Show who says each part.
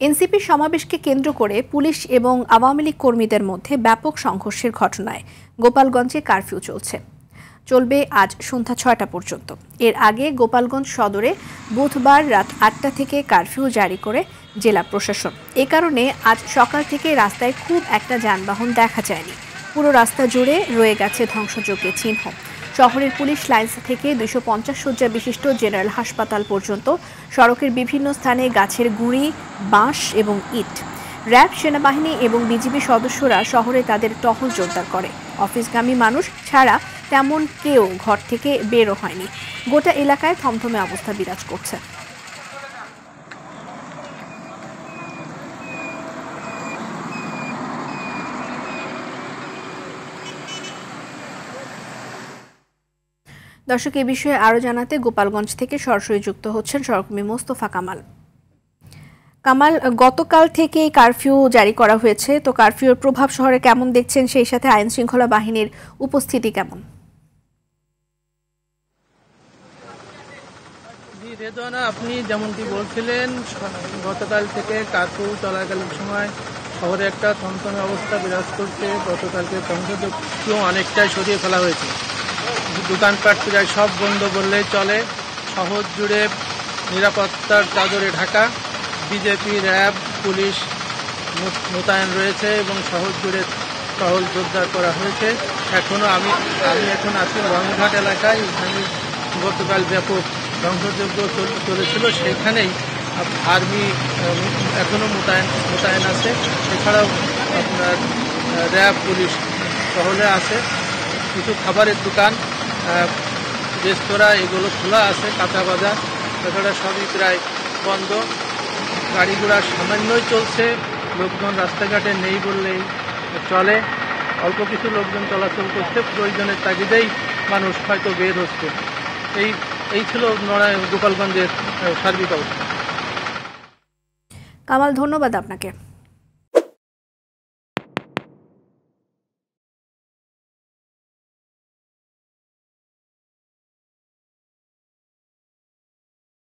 Speaker 1: NCP সমাবেশকে কেন্দ্র করে police এবং আওয়ামী লীগ কর্মীদের মধ্যে ব্যাপক সংঘর্ষের ঘটনায় গোপালগঞ্জে কারফিউ চলবে আজ সন্ধ্যা ৬টা পর্যন্ত। এর আগে গোপালগঞ্জ সদরে বুধবার রাত ৮টা থেকে কারফিউ জারি করে জেলা প্রশাসন। এ কারণে আজ সকাল থেকে রাস্তায় খুব একটা যানবাহন দেখা যায়নি। পুরো রাস্তা জুড়ে রয়ে গেছে ধ্বংসযজ্ঞের চিহ্ন। শহরের পুলিশ লাইন্স থেকে ২৫০ শয্যা বিশিষ্ট জেনারেল হাসপাতাল পর্যন্ত সড়কের বিভিন্ন স্থানে গাছের গুঁড়ি, বাঁশ এবং ইট। র্যাব, সেনাবাহিনী এবং বিজিবি সদস্যরা শহরে তাদের টহল জোরদার করে। অফিসগামী মানুষ ছাড়া তেমন কেউ ঘর থেকে বেরও হয়নি। গোটা এলাকায় থমথমে অবস্থা বিরাজ করছে। দর্শক, এই বিষয়ে আরো জানাতে গোপালগঞ্জ থেকে সরাসরি যুক্ত হচ্ছেন সহকর্মী মোস্তফা কামাল। গতকাল থেকে কারফিউ জারি করা হয়েছে, তো কারফিউর প্রভাব শহরে কেমন দেখছেন, সেই সাথে আইন শৃঙ্খলা বাহিনীর উপস্থিতি কেমন?
Speaker 2: রেদওয়ানা, আপনি যেমনটি বলছিলেন, গতকাল থেকে কারফিউ চলাকালীন সময় শহরে একটা থমথমে অবস্থা বিরাজ করছে। গতকালকে ধ্বংসযজ্ঞ অনেকটাই সরিয়ে ফেলা হয়েছে। দোকানপাট প্রায় সব বন্ধ বললেই চলে। শহর জুড়ে নিরাপত্তার চাদরে ঢাকা। বিজেপি, র্যাব, পুলিশ মোতায়েন রয়েছে এবং শহর জুড়ে টহল জোরদার করা হয়েছে। আমি এখন আছি রংঘাট এলাকায়। এখানে গতকাল ব্যাপক ধ্বংসযজ্ঞ চলেছিল, সেখানেই আর্মি এখনও মোতায়েন আছে। এছাড়াও আপনার র্যাব, পুলিশ টহলে আছে। কিছু খাবারের দোকান, রেস্তোরাঁ এগুলো খোলা আছে, কাঁচা বাজার, তাছাড়া সবই প্রায় বন্ধ। গাড়ি ঘোড়া সামান্যই চলছে, লোকজন রাস্তাঘাটে নেই বললেই চলে। অল্প কিছু লোকজন চলাচল করছে, প্রয়োজনের তাগিদেই মানুষ হয়তো বের হচ্ছে। এই ছিল গোপালগঞ্জের সার্বিক অবস্থা।
Speaker 1: কামাল, ধন্যবাদ আপনাকে।